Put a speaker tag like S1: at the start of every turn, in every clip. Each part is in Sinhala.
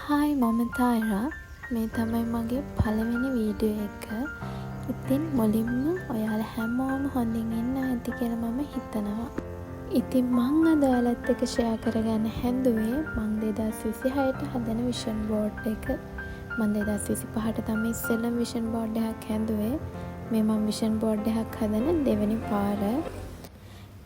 S1: හායි මම තායරා. මේ තමයි මගේ පළවෙනි වීඩියෝ එක. ඉතින් මුලින්ම ඔයාලා හැමෝම හොඳින් ඉන්න ඇති කියලා මම හිතනවා. ඉතින් මං අද ඔයාලත් එක්ක ෂෙයා කරගන්න හැදුවේ මං 2026ට හදන විෂන් බෝඩ් එක. මං 2025ට තමයි ඉස්සෙල්ලම විෂන් බෝඩ් එකක් හැදුවේ. මේ මං විෂන් බෝඩ් එකක් හදන දෙවෙනි පාර.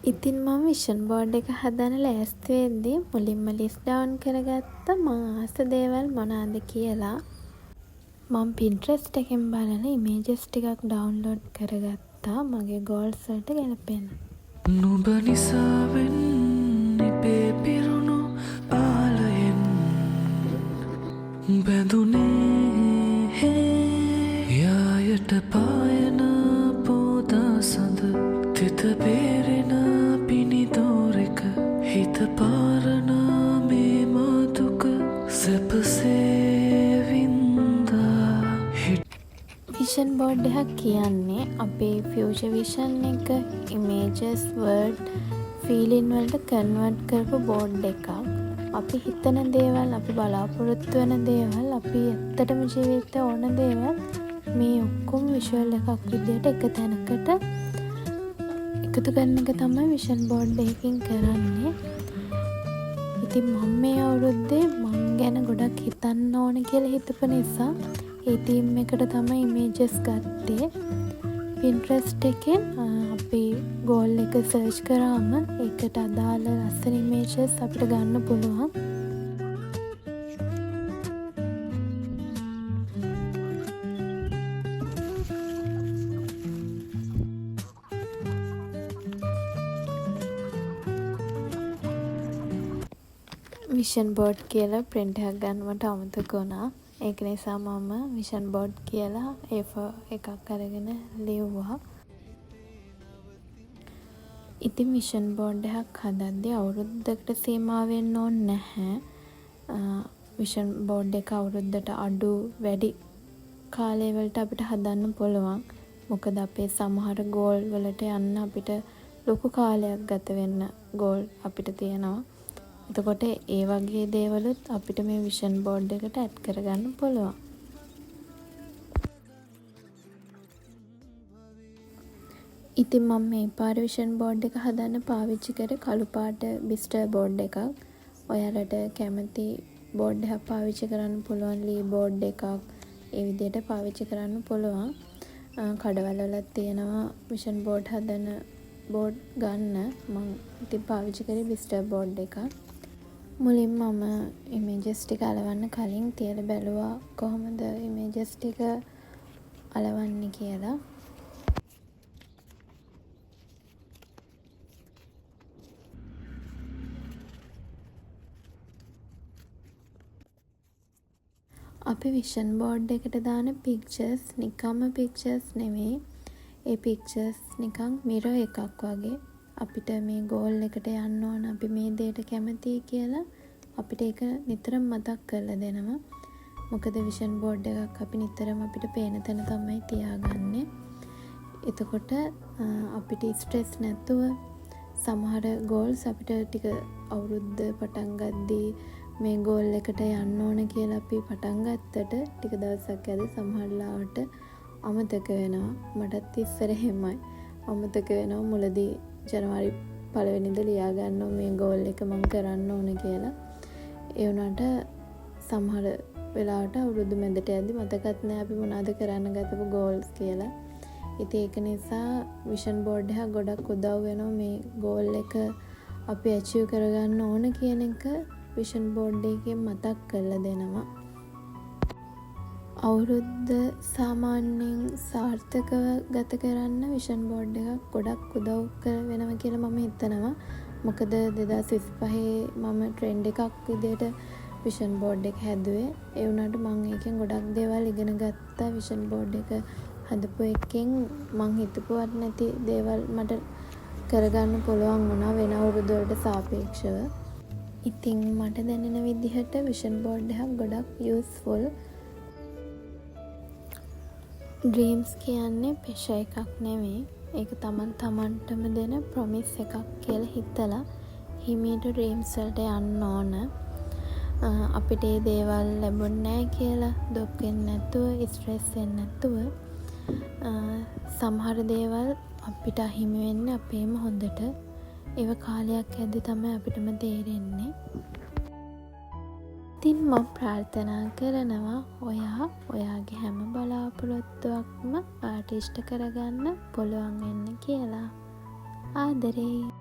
S1: ඉතින් මම විෂන් බෝඩ් එක හදන්න ලෑස්ති වෙද්දී මුලින්ම ලිස්ට් ඩවුන් කරගත්තා මං ආස දේවල් මොනවාද කියලා. මම Pinterest එකෙන් බලලා ඉමේජස් ටිකක් ඩවුන්ලෝඩ් කරගත්තා මගේ ගෝල්ස් වලට ගැලපෙන.
S2: නුඹ නිසාවෙන් ඉබේ පිරුණු ආලයෙන් බැඳුනේ යායට පායන පෝදා සඳ තිත බේරෙන පිනිදෝරෙක හිත පාරනා මේ මාතුක සැපසේ වින්දා.
S1: විෂන් බෝඩ් එකක් කියන්නේ අපේ ෆියුචර් විෂන් එක ඉමේජස් වර්ඩ් ෆීලින් වලට කන්වර්ට් කරපු බෝඩ් එකක්. අපි හිතන දේවල් අපි බලාපොරොත්තු වෙන දේවල් අපි ඇත්තටම ජීවිතේ ඕන දේවල් මේ ඔක්කොම විෂුවල් එකක් විදිහට එක තැනකට එකතු කරන එක තමයි විෂන් බෝඩ් එකකින් කරන්නේ. ඉතින් මම මේ අවුරුද්දේ මං ගැන ගොඩක් හිතන්න ඕන කියලා හිතපු නිසා ඒ තීම් එකට තමයි ඉමේජස් ගත්තේ. Pinterest එකෙන් අපි ගෝල් එක සර්ච් කරාම ඒකට අදාළ ලස්සන ඉමේජස් අපිට ගන්න පුළුවන්. විෂන් බෝඩ් කියලා print එකක් ගන්නවට අමතක වුණා. ඒක නිසා මම විෂන් බෝඩ් කියලා A4 එකක් අරගෙන ලිව්වා. ඉතින් විෂන් බෝඩ් එකක් හදද්දී අවුරුද්දකට සීමා වෙන්න ඕනේ නැහැ. විෂන් බෝඩ් එක අවුරුද්දට අඩු වැඩි කාලය වලට අපිට හදන්න පුළුවන්. මොකද අපේ සමහර ගෝල් වලට යන්න අපිට ලොකු කාලයක් ගත වෙන්න ගෝල් අපිට තියෙනවා. එතකොට ඒ වගේ දේවලුත් අපිට මේ විෂන් බෝඩ් එකට ඇඩ් කරගන්න පුළුවන්. ඉතින් මම මේ පාර විෂන් බෝඩ් එක හදන්න පාවිච්චි කරේ කළු පාට බිස්ටර් බෝඩ් එකක්. ඔයාලට කැමති බෝඩ් එකක් පාවිච්චි කරන්න පුළුවන් ලී බෝඩ් එකක් ඒ විදිහට පාවිච්චි කරන්න පුළුවන්. කඩවල වල තියෙනවා විෂන් බෝඩ් හදන බෝඩ් ගන්න. මම ඉතින් පාවිච්චි කරේ බිස්ටර් බෝඩ් එකක්. මුලින් මම ඉමේජස් ටික අලවන්න කලින් තියලා බැලුවා කොහොමද ඉමේජස් ටික අලවන්නේ කියලා. අපි විෂන් බෝඩ් එකට දාන පික්චර්ස් නිකම්ම පික්චර්ස් නෙමෙයි. ඒ පික්චර්ස් නිකන් මිරර් එකක් වගේ. අපිට මේ ගෝල් එකට යන්න ඕන අපි මේ දෙයට කැමතියි කියලා අපිට ඒක නිතරම මතක් කරලා දෙනවා. මොකද විෂන් බෝඩ් එකක් අපි නිතරම අපිට පේන තැන තමයි තියාගන්නේ. එතකොට අපිට ස්ට්‍රෙස් නැතුව සමහර ගෝල්ස් අපිට ටික අවුරුද්ද පටන් ගද්දී මේ ගෝල් එකට යන්න ඕන කියලා අපි පටන් ගත්තට ටික දවසක් ඇද්දී සමහර ලාවට අමතක වෙනවා. මටත් ඉස්සර එහෙමයි. අමතක වෙනවා මුලදී ජනවාරි 1 වෙනිදා ලියා ගන්නවා මේ ගෝල් එක මම කරන්න ඕන කියලා. ඒ වුණාට සමහර වෙලාවට අවුරුදු මැදට යද්දි මතකත් නැහැ අපි මොනවද කරන්න ගත්තපු ගෝල්ස් කියලා. ඉතින් ඒක නිසා විෂන් බෝඩ් එක ගොඩක් උදව් වෙනවා මේ ගෝල් එක අපි ඇචීව් කරගන්න ඕන කියන එක විෂන් බෝඩ් එකෙන් මතක් කරලා දෙනවා. අවුරුද්ද සාමාන්‍යයෙන් සාර්ථකව ගත කරන්න විෂන් බෝඩ් එකක් ගොඩක් උදව් වෙනවා කියලා මම හිතනවා. මොකද 2025 මම ට්‍රෙන්ඩ් එකක් විදිහට විෂන් බෝඩ් එක හැදුවේ. ඒ වුණාට මම ඒකෙන් ගොඩක් දේවල් ඉගෙන ගත්තා. විෂන් බෝඩ් එක හදපු එකෙන් මම හිතපුවත් නැති දේවල් මට කරගන්න පුළුවන් වුණා වෙන අවුරුදු වලට සාපේක්ෂව. ඉතින් මට දැනෙන විදිහට විෂන් බෝඩ් එකක් ගොඩක් යූස්ෆුල්. ඩ්‍රීම්ස් කියන්නේ ප්‍රෙෂර් එකක් නෙවෙයි. ඒක තමන්ටම දෙන ප්‍රොමිස් එකක් කියලා හිතලා හිමීට ඩ්‍රීම්ස් වලට යන්න ඕන. අපිට ඒ දේවල් ලැබුන්නේ නැහැ කියලා දුක් වෙන්නේ නැතුව, ස්ට්‍රෙස් වෙන්නේ නැතුව සමහර දේවල් අපිට අහිමි වෙන්නේ අපේම හොඳට. ඒව කාලයක් යද්දි තමයි අපිටම තේරෙන්නේ. ඉතින් මම ප්‍රාර්ථනා කරනවා ඔයා ඔයාගේ හැම බලාපොරොත්තුවක්ම ඔයාට ඉෂ්ට කරගන්න පුළුවන් වෙන්න කියලා. ආදරේ.